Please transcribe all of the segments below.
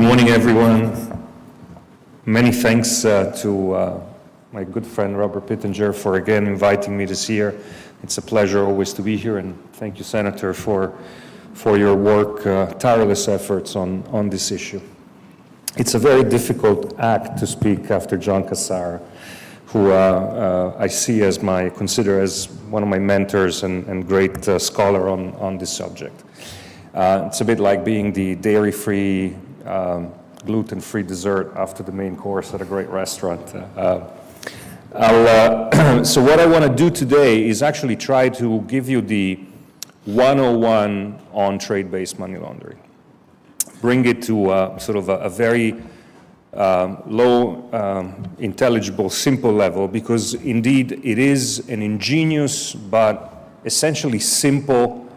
Good morning, everyone. Many thanks to my good friend Robert Pittenger for again inviting me this year. It's a pleasure always to be here, and thank you, Senator, for your work, tireless efforts on this issue. It's a very difficult act to speak after John Cassara, who I see as consider as one of my mentors and great scholar on this subject. It's a bit like being the dairy-free, gluten-free dessert after the main course at a great restaurant. So what I want to do today is actually try to give you the 101 on trade-based money laundering. Bring it to sort of a very low, intelligible, simple level, because indeed it is an ingenious but essentially simple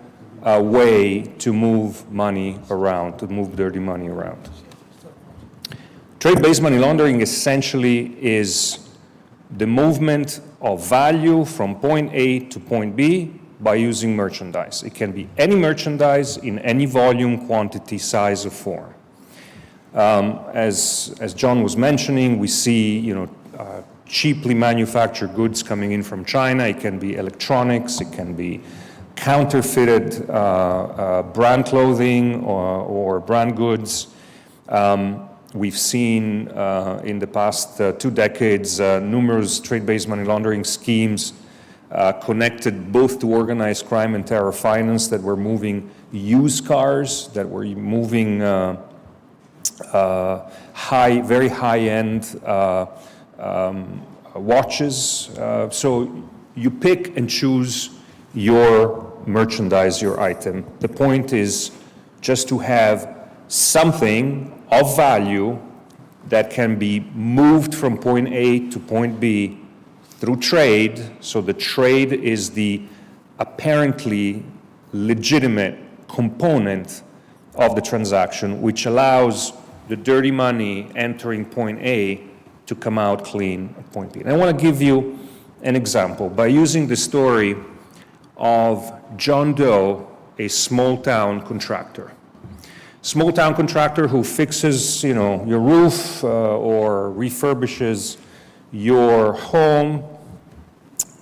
way to move money around, to move dirty money around. Trade-based money laundering essentially is the movement of value from point A to point B by using merchandise. It can be any merchandise in any volume, quantity, size, or form. As John was mentioning, we see cheaply manufactured goods coming in from China. It can be electronics, it can be counterfeited brand clothing or brand goods. We've seen in the past 2 decades numerous trade-based money laundering schemes connected both to organized crime and terror finance that were moving used cars, that were moving very high-end watches. So you pick and choose your merchandise, your item. The point is just to have something of value that can be moved from point A to point B through trade. So the trade is the apparently legitimate component of the transaction, which allows the dirty money entering point A to come out clean at point B. And I want to give you an example by using the story of John Doe, a small-town contractor. Small-town contractor who fixes, your roof or refurbishes your home.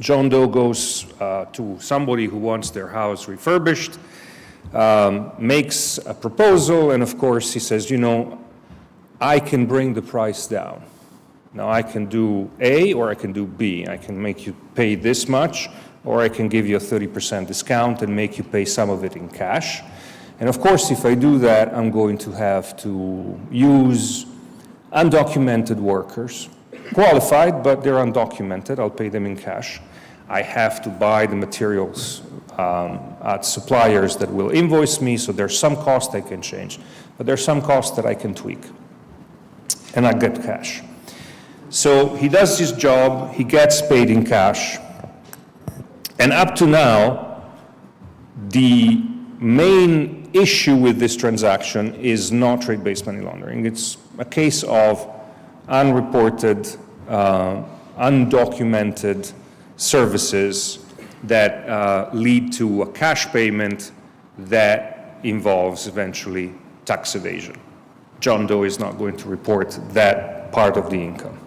John Doe goes to somebody who wants their house refurbished, makes a proposal, and of course he says, I can bring the price down. Now I can do A or I can do B. I can make you pay this much, or I can give you a 30% discount and make you pay some of it in cash. And of course, if I do that, I'm going to have to use undocumented workers, qualified, but they're undocumented. I'll pay them in cash. I have to buy the materials at suppliers that will invoice me, so there's some cost I can change, but there's some cost that I can tweak, and I get cash. So he does his job, he gets paid in cash, and up to now, the main issue with this transaction is not trade-based money laundering. It's a case of unreported, undocumented services that lead to a cash payment that involves eventually tax evasion. John Doe is not going to report that part of the income.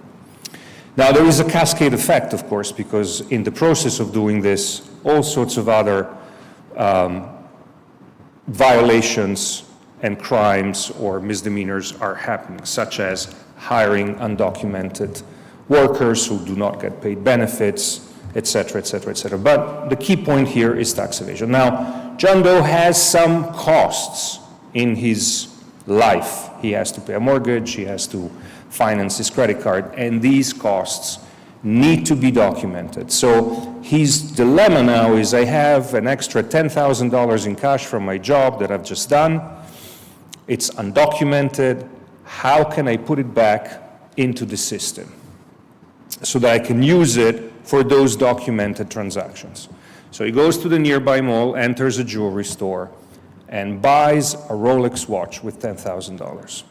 Now, there is a cascade effect, of course, because in the process of doing this, all sorts of other violations and crimes or misdemeanors are happening, such as hiring undocumented workers who do not get paid benefits, et cetera, et cetera, et cetera. But the key point here is tax evasion. Now, John Doe has some costs in his life. He has to pay a mortgage, he has to finance his credit card, and these costs need to be documented. So his dilemma now is, I have an extra $10,000 in cash from my job that I've just done. It's undocumented. How can I put it back into the system so that I can use it for those documented transactions? So he goes to the nearby mall, enters a jewelry store, and buys a Rolex watch with $10,000.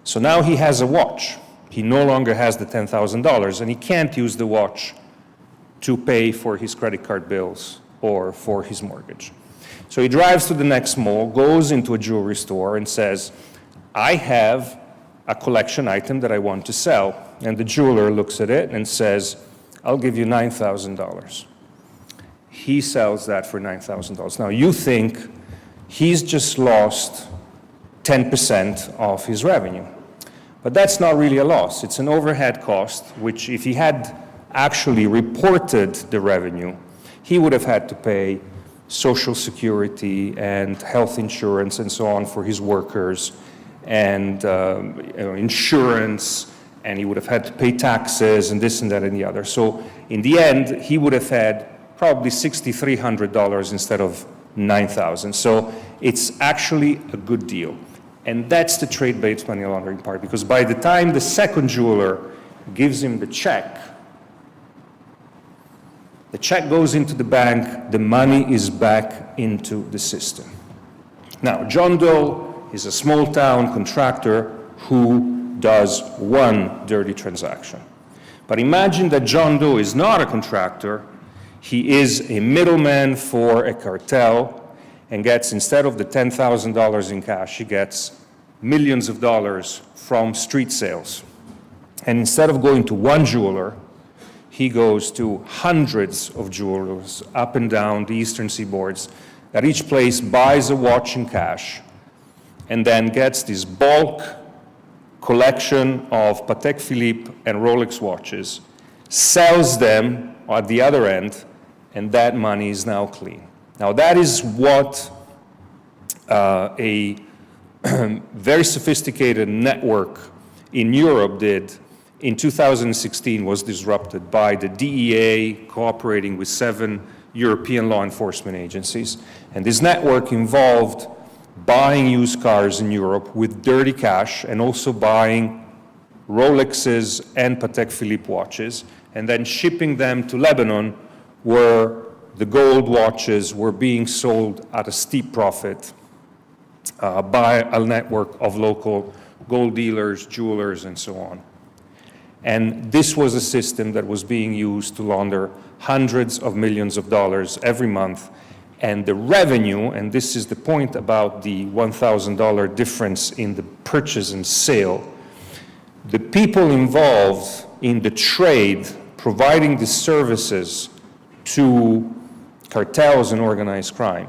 So now he has a watch. He no longer has the $10,000, and he can't use the watch to pay for his credit card bills or for his mortgage. So he drives to the next mall, goes into a jewelry store and says, I have a collection item that I want to sell. And the jeweler looks at it and says, I'll give you $9,000. He sells that for $9,000. Now you think he's just lost 10% of his revenue. But that's not really a loss. It's an overhead cost, which if he had actually reported the revenue, he would have had to pay Social Security and health insurance and so on for his workers, and insurance, and he would have had to pay taxes and this and that and the other. So in the end, he would have had probably $6,300 instead of $9,000. So it's actually a good deal. And that's the trade-based money laundering part, because by the time the second jeweler gives him the check goes into the bank, the money is back into the system. Now, John Doe is a small-town contractor who does one dirty transaction. But imagine that John Doe is not a contractor, he is a middleman for a cartel, and gets, instead of the $10,000 in cash, he gets millions of dollars from street sales. And instead of going to one jeweler, he goes to hundreds of jewelers up and down the eastern seaboards, that each place buys a watch in cash and then gets this bulk collection of Patek Philippe and Rolex watches, sells them at the other end, and that money is now clean. Now that is what a very sophisticated network in Europe did in 2016, was disrupted by the DEA cooperating with 7 European law enforcement agencies. And this network involved buying used cars in Europe with dirty cash and also buying Rolexes and Patek Philippe watches and then shipping them to Lebanon, where the gold watches were being sold at a steep profit by a network of local gold dealers, jewelers, and so on. And this was a system that was being used to launder hundreds of millions of dollars every month. And the revenue, and this is the point about the $1,000 difference in the purchase and sale, the people involved in the trade providing the services to cartels and organized crime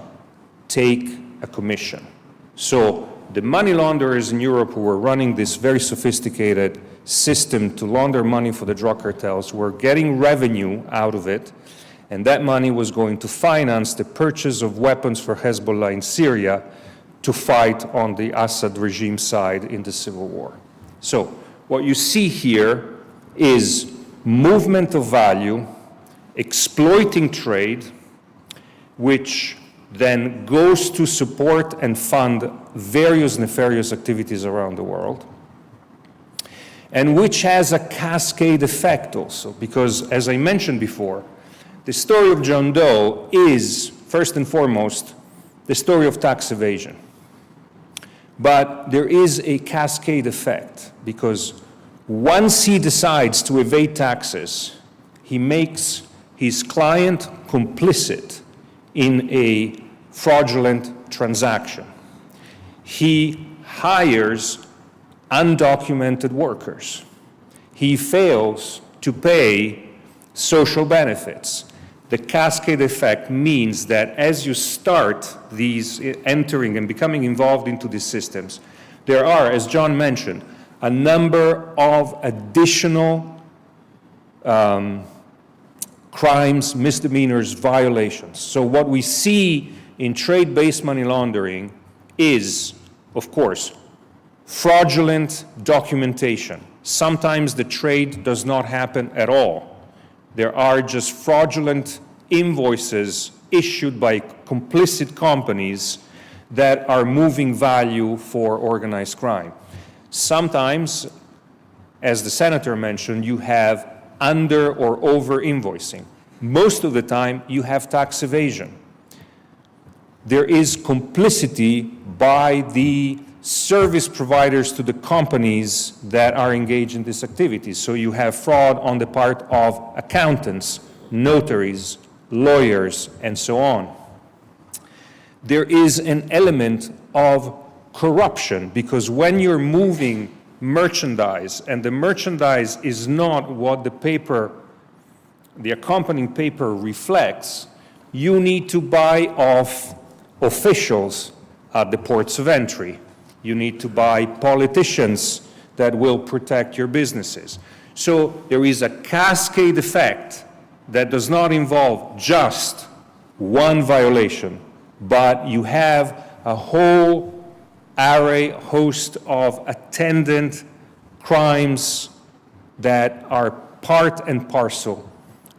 take a commission. So the money launderers in Europe who were running this very sophisticated system to launder money for the drug cartels were getting revenue out of it, and that money was going to finance the purchase of weapons for Hezbollah in Syria to fight on the Assad regime side in the civil war. So what you see here is movement of value, exploiting trade, which then goes to support and fund various nefarious activities around the world, and which has a cascade effect also, because as I mentioned before, the story of John Doe is, first and foremost, the story of tax evasion. But there is a cascade effect, because once he decides to evade taxes, he makes his client complicit in a fraudulent transaction. He hires undocumented workers. He fails to pay social benefits. The cascade effect means that as you start these entering and becoming involved into these systems, there are, as John mentioned, a number of additional crimes, misdemeanors, violations. So what we see in trade-based money laundering is, of course, fraudulent documentation. Sometimes the trade does not happen at all. There are just fraudulent invoices issued by complicit companies that are moving value for organized crime. Sometimes, as the senator mentioned, you have under or over invoicing. Most of the time, you have tax evasion. There is complicity by the service providers to the companies that are engaged in this activity. So you have fraud on the part of accountants, notaries, lawyers, and so on. There is an element of corruption, because when you're moving merchandise and the merchandise is not what the accompanying paper reflects, you need to buy off officials at the ports of entry. You need to buy politicians that will protect your businesses. So there is a cascade effect that does not involve just one violation, but you have a whole host of attendant crimes that are part and parcel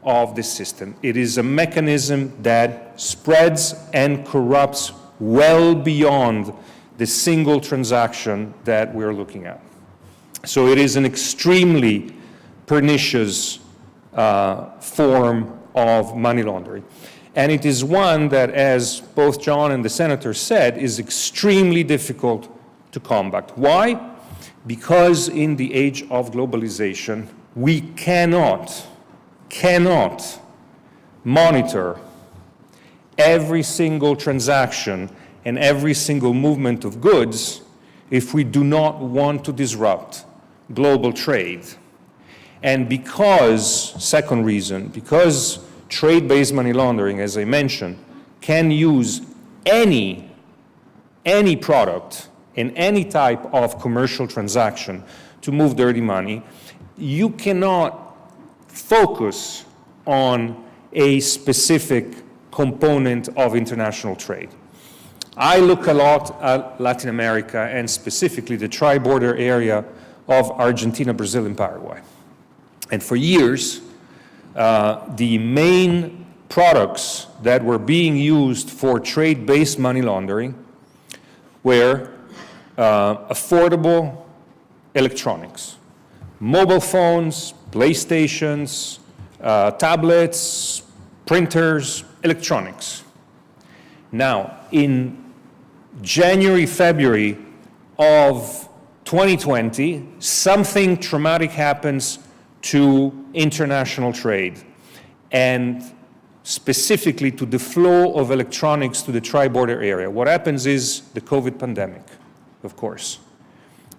of the system. It is a mechanism that spreads and corrupts well beyond the single transaction that we're looking at. So it is an extremely pernicious form of money laundering. And it is one that, as both John and the senator said, is extremely difficult to combat. Why? Because in the age of globalization, we cannot monitor every single transaction and every single movement of goods if we do not want to disrupt global trade. And because, second reason, because trade-based money laundering, as I mentioned, can use any product in any type of commercial transaction to move dirty money, you cannot focus on a specific component of international trade. I look a lot at Latin America and specifically the tri-border area of Argentina, Brazil, and Paraguay. And for years, the main products that were being used for trade-based money laundering were affordable electronics, mobile phones, PlayStations, tablets, printers, electronics. Now, in January, February of 2020, something traumatic happens to international trade, and specifically to the flow of electronics to the tri-border area. What happens is the COVID pandemic, of course.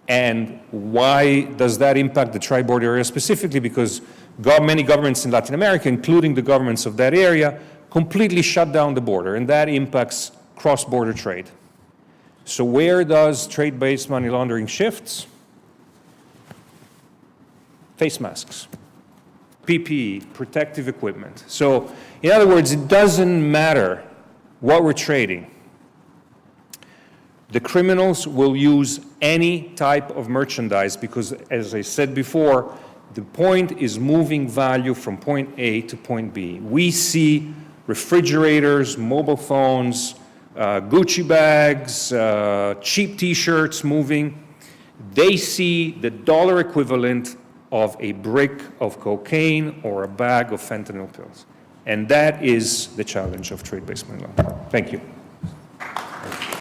And why does that impact the tri-border area specifically? Because many governments in Latin America, including the governments of that area, completely shut down the border, and that impacts cross-border trade. So where does trade-based money laundering shifts? Face masks, PPE, protective equipment. So, in other words, it doesn't matter what we're trading. The criminals will use any type of merchandise because, as I said before, the point is moving value from point A to point B. We see refrigerators, mobile phones, Gucci bags, cheap T-shirts moving. They see the dollar equivalent of a brick of cocaine or a bag of fentanyl pills. And that is the challenge of trade-based money laundering. Thank you.